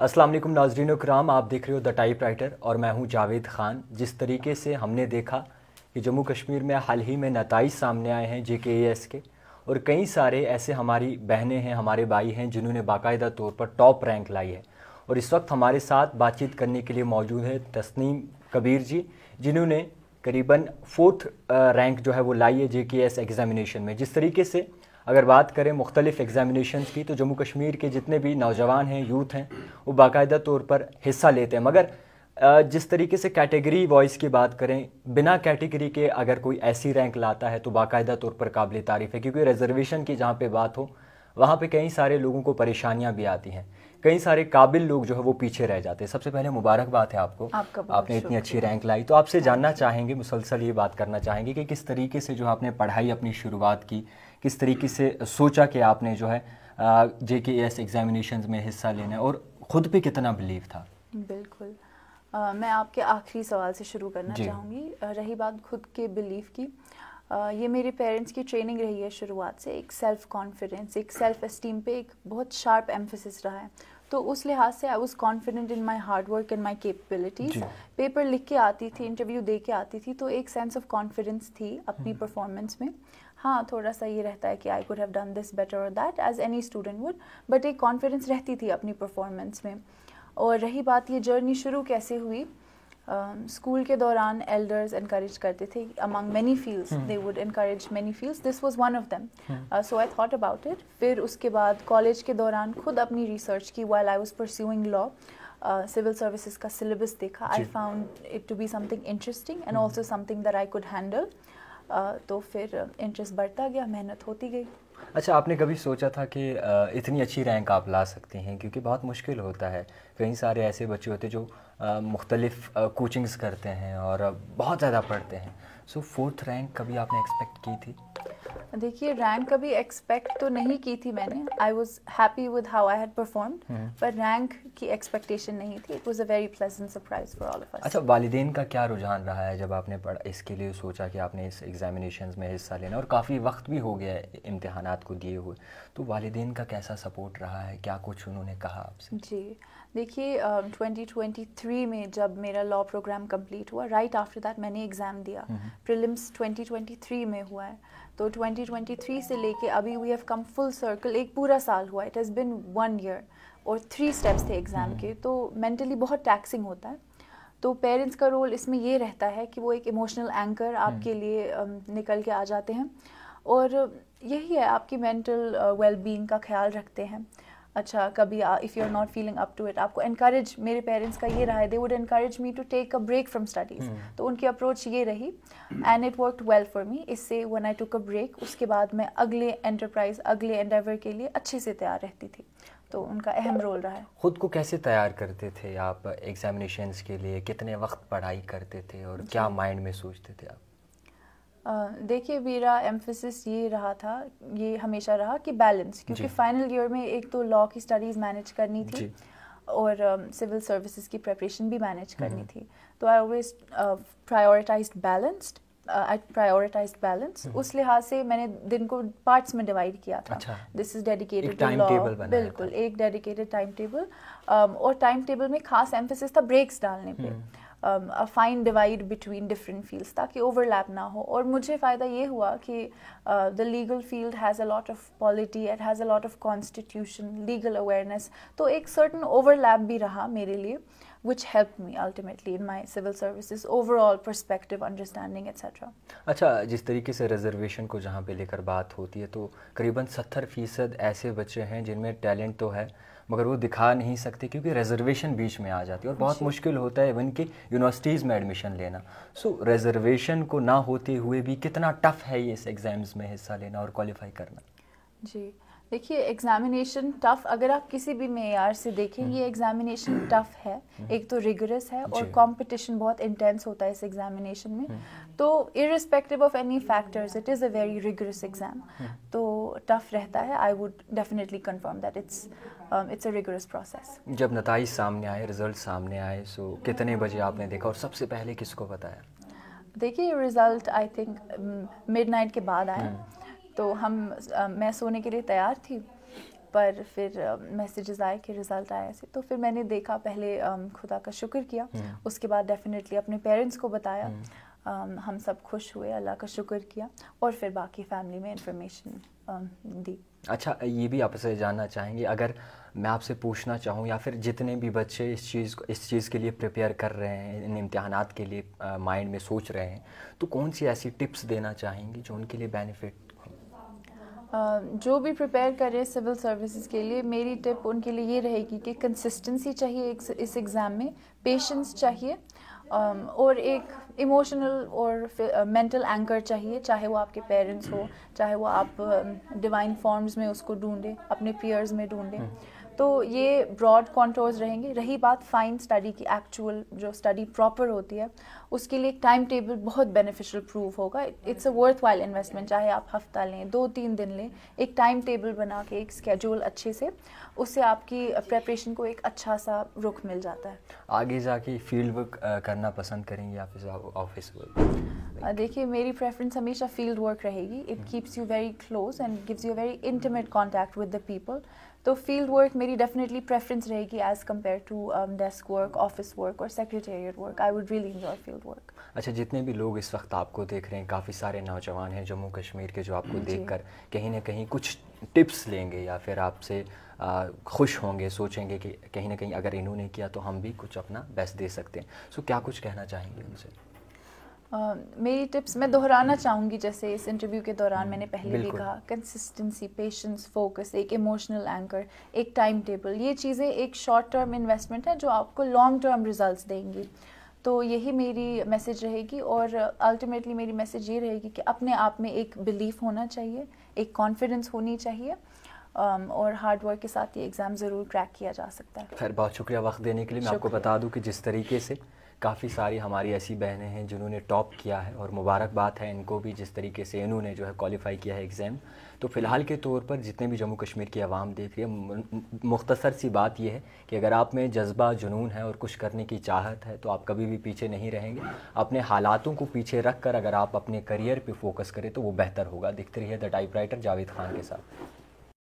अस्सलाम वालेकुम नाज़रीन व कराम, आप देख रहे हो द टाइप राइटर और मैं हूं जावेद ख़ान। जिस तरीके से हमने देखा कि जम्मू कश्मीर में हाल ही में नताइज सामने आए हैं JKAS के, और कई सारे ऐसे हमारी बहनें हैं, हमारे भाई हैं जिन्होंने बाकायदा तौर पर टॉप रैंक लाई है। और इस वक्त हमारे साथ बातचीत करने के लिए मौजूद है तस्नीम कबीर जी, जिन्होंने करीबन 4th रैंक जो है वो लाई है JKAS एग्ज़ामिनेशन में। जिस तरीके से अगर बात करें मुख्तलिफ एग्ज़ामिनेशंस की, तो जम्मू कश्मीर के जितने भी नौजवान हैं, यूथ हैं, वो बाकायदा तौर पर हिस्सा लेते हैं। मगर जिस तरीके से कैटेगरी वॉइस की बात करें, बिना कैटेगरी के अगर कोई ऐसी रैंक लाता है तो बाकायदा तौर पर काबिल तारीफ़ है, क्योंकि रिजर्वेशन की जहाँ पे बात हो वहाँ पे कई सारे लोगों को परेशानियाँ भी आती हैं, कई सारे काबिल लोग जो है वो पीछे रह जाते हैं। सबसे पहले मुबारकबाद है आपको, आपने इतनी अच्छी रैंक लाई। तो आपसे जानना चाहेंगे, मुसलसल ये बात करना चाहेंगे कि किस तरीके से जो आपने पढ़ाई अपनी शुरुआत की, किस तरीके से सोचा कि आपने जो है JKAS एग्ज़ामिनेशंस में हिस्सा लेना है, और ख़ुद पे कितना बिलीव था? बिल्कुल, मैं आपके आखिरी सवाल से शुरू करना चाहूँगी। रही बात खुद के बिलीव की, ये मेरे पेरेंट्स की ट्रेनिंग रही है शुरुआत से। एक सेल्फ़ कॉन्फिडेंस, एक सेल्फ़ एस्टीम पे एक बहुत शार्प एम्फेसिस रहा है। तो उस लिहाज से I was confident in my hard work and my capabilities. Paper लिख के आती थी, इंटरव्यू दे के आती थी, तो एक सेंस ऑफ कॉन्फिडेंस थी अपनी परफॉर्मेंस में। हाँ, थोड़ा सा ये रहता है कि I could have done this better और that as any student would, but एक कॉन्फिडेंस रहती थी अपनी परफॉर्मेंस में। और रही बात ये जर्नी शुरू कैसे हुई, स्कूल के दौरान एल्डर्स इनकरेज करते थे among many fields, they would encourage many fields, this was one of them. So I thought about it. फिर उसके बाद कॉलेज के दौरान खुद अपनी रिसर्च की while I was pursuing law. Civil services का सिलेबस देखा, I found it to be something interesting and also something that I could handle. तो फिर इंटरेस्ट बढ़ता गया, मेहनत होती गई। अच्छा, आपने कभी सोचा था कि इतनी अच्छी रैंक आप ला सकती हैं? क्योंकि बहुत मुश्किल होता है, कई सारे ऐसे बच्चे होते हैं जो मुख्तलिफ कोचिंग्स करते हैं और बहुत ज़्यादा पढ़ते हैं। सो 4th रैंक कभी आपने एक्सपेक्ट की थी? देखिए, रैंक कभी एक्सपेक्ट तो नहीं की थी मैंने। I was happy with how I had performed, पर रैंक की एक्सपेक्टेशन नहीं थी। It was a very pleasant surprise for all of us. अच्छा, वालिदैन का क्या रुझान रहा है जब आपने इसके लिए सोचा कि आपने इस एग्जामिनेशंस में हिस्सा लेना, और काफ़ी वक्त भी हो गया है इम्तिहानात को दिए हुए, तो वालिदैन का कैसा सपोर्ट रहा है? क्या कुछ उन्होंने कहा आपसे? जी देखिए, 2023 में जब मेरा लॉ प्रोग्राम कंप्लीट हुआ, राइट आफ्टर दैट मैंने एग्ज़ाम दिया। प्रीलिम्स 2023 में हुआ है, तो 2023 से लेके अभी we have come full circle, एक पूरा साल हुआ। इट हैज़ बिन 1 ईयर और 3 स्टेप्स थे एग्ज़ाम के, तो मेंटली बहुत टैक्सिंग होता है। तो पेरेंट्स का रोल इसमें ये रहता है कि वो एक इमोशनल एंकर आपके लिए निकल के आ जाते हैं, और यही है, आपकी मेंटल वेलबींग का ख्याल रखते हैं। अच्छा, कभी if you are not feeling up to it, आपको एनकरेज, मेरे पेरेंट्स का ये रहा है, they would encourage me to take a break from studies. तो उनकी अप्रोच ये रही and it worked well for me. इससे when I took a break, उसके बाद मैं अगले एंटरप्राइज, अगले एंडेवर के लिए अच्छे से तैयार रहती थी। तो उनका अहम रोल रहा है। खुद को कैसे तैयार करते थे आप एग्जामिनेशंस के लिए? कितने वक्त पढ़ाई करते थे और क्या माइंड में सोचते थे आप? देखिए, मेरा एम्फेसिस ये रहा था, ये हमेशा रहा कि बैलेंस, क्योंकि फाइनल ईयर में एक तो लॉ की स्टडीज़ मैनेज करनी थी और सिविल सर्विसेज की प्रिपरेशन भी मैनेज करनी थी। तो आई ऑलवेज प्रायोरिटाइज्ड बैलेंस। उस लिहाज से मैंने दिन को पार्ट्स में डिवाइड किया था। This is dedicated to law, बिल्कुल एक डेडिकेटेड टाइम टेबल, और टाइम टेबल में खास एम्फेसिस था ब्रेक्स डालने पे, a fine divide between different fields, ताकि overlap ना हो। और मुझे फ़ायदा ये हुआ कि the legal field has a lot of polity, it has a lot of constitution, legal awareness, तो एक certain overlap भी रहा मेरे लिए, which helped me ultimately in my civil services overall perspective, understanding etc. अच्छा, जिस तरीके से रिजर्वेशन को जहाँ पे लेकर बात होती है, तो करीबन 70% ऐसे बच्चे हैं जिनमें टैलेंट तो है मगर वो दिखा नहीं सकते क्योंकि रिजर्वेशन बीच में आ जाती है, और बहुत मुश्किल होता है इवन कि यूनिवर्सिटीज़ में एडमिशन लेना। सो रिजर्वेशन को ना होते हुए भी कितना टफ़ है ये इस एग्ज़ाम्स में हिस्सा लेना और क्वालिफाई करना? जी देखिए, एग्ज़ामिनेशन टफ़ अगर आप किसी भी मेयार से देखें, ये एग्ज़ामिनेशन टफ़ है। एक तो रिगरस है और कंपटीशन बहुत इंटेंस होता है इस एग्ज़ामिनेशन में। तो irrespective of any factors, it is a very rigorous exam. तो टफ़ रहता है। I would definitely confirm that it's a rigorous process. जब नताइज सामने आए, रिज़ल्ट सामने आए, सो कितने बजे आपने देखा और सबसे पहले किसको बताया? देखिए, रिज़ल्ट आई थिंक मिडनाइट के बाद आया। तो मैं सोने के लिए तैयार थी, پر پھر میسیجز آئے کہ رزلٹ آیا ایسے، تو پھر میں نے دیکھا، پہلے خدا کا شکر کیا، اس کے بعد ڈیفینیٹلی اپنے پیرنٹس کو بتایا، ہم سب خوش ہوئے، اللہ کا شکر کیا، اور پھر باقی فیملی میں انفارمیشن دی. اچھا، یہ بھی آپ سے جاننا چاہیں گے، اگر میں آپ سے پوچھنا چاہوں یا پھر جتنے بھی بچے اس چیز کے لیے پریپیئر کر رہے ہیں، ان امتحانات کے لیے مائنڈ میں سوچ رہے ہیں، تو کون سی ایسی ٹپس دینا چاہیں گے جو ان کے لیے بینیفٹ؟ جو بھی پریپیئر کر رہے ہیں سول سروسز کے لیے، میری ٹپ ان کے لیے یہ رہے گی کہ کنسسٹنسی چاہیے اس ایگزام میں، پیشنس چاہیے، اور ایک ایموشنل اور مینٹل اینکر چاہیے، چاہے وہ آپ کے پیرنٹس ہو، چاہے وہ آپ ڈیوائن فارمز میں اس کو ڈھونڈیں، اپنے پیئرز میں ڈھونڈیں. تو یہ براڈ کانٹورز رہیں گے. رہی بات فائن اسٹڈی کی، ایکچوئل جو اسٹڈی پراپر ہوتی ہے، اس کے لیے ایک ٹائم ٹیبل بہت بینیفیشیل پروف ہوگا. It's a worthwhile investment, چاہے آپ ہفتہ لیں، 2-3 دن لیں، ایک ٹائم ٹیبل بنا کے، ایک اسکیجول اچھے سے، اس سے آپ کی پریپریشن کو ایک اچھا سا رخ مل جاتا ہے. آگے جا کے فیلڈ ورک کرنا پسند کریں گے یا پھر آفس ورک؟ دیکھیے، میری پریفرنس ہمیشہ فیلڈ ورک رہے گی. It keeps you very close and gives you very intimate contact with the people. تو فیلڈ ورک میری ڈیفینیٹلی پریفرنس رہے گی as compare to desk work, office work اور secretariat work. I would really enjoy field work. اچھا، جتنے بھی لوگ اس وقت آپ کو دیکھ رہے ہیں، کافی سارے نوجوان ہیں جموں کشمیر کے جو آپ کو دیکھ کر کہیں نہ کہیں کچھ ٹپس لیں گے یا پھر آپ سے خوش ہوں گے، سوچیں گے کہ کہیں نہ کہیں اگر انہوں نے کیا تو ہم بھی کچھ اپنا بیسٹ دے سکتے ہیں. سو کیا کچھ کہنا چاہیں گے ان سے؟ میری ٹپس میں دہرانا چاہوں گی، جیسے اس انٹرویو کے دوران میں نے پہلے بھی کہا، کنسسٹنسی، پیشنس، فوکس، ایک ایموشنل اینکر، ایک ٹائم ٹیبل، یہ چیزیں ایک شارٹ ٹرم انویسٹمنٹ ہے جو آپ کو لانگ ٹرم ریزلٹس دیں گی. تو یہی میری میسج رہے گی، اور الٹیمیٹلی میری میسج یہ رہے گی کہ اپنے آپ میں ایک بلیف ہونا چاہیے، ایک کانفیڈنس ہونی چاہیے، اور ہارڈ ورک کے ساتھ یہ ایگزام ضرور کریک کیا جا سکتا ہے. خیر، بہت شکریہ وقت دینے کے لیے. میں آپ کو بتا دوں کہ جس طریقے سے کافی ساری ہماری ایسی بہنیں ہیں جنہوں نے ٹاپ کیا ہے، اور مبارکباد ہے ان کو بھی جس طریقے سے انہوں نے جو ہے کوالیفائی کیا ہے ایگزام. تو فی الحال کے طور پر جتنے بھی جموں کشمیر کی عوام دیکھ رہی ہے، مختصر سی بات یہ ہے کہ اگر آپ میں جذبہ، جنون ہے اور کچھ کرنے کی چاہت ہے تو آپ کبھی بھی پیچھے نہیں رہیں گے. اپنے حالاتوں کو پیچھے رکھ کر اگر آپ اپنے کریئر پہ فوکس کریں تو وہ بہتر ہوگا. دیکھتے رہیے the type writer Javed Khan کے ساتھ.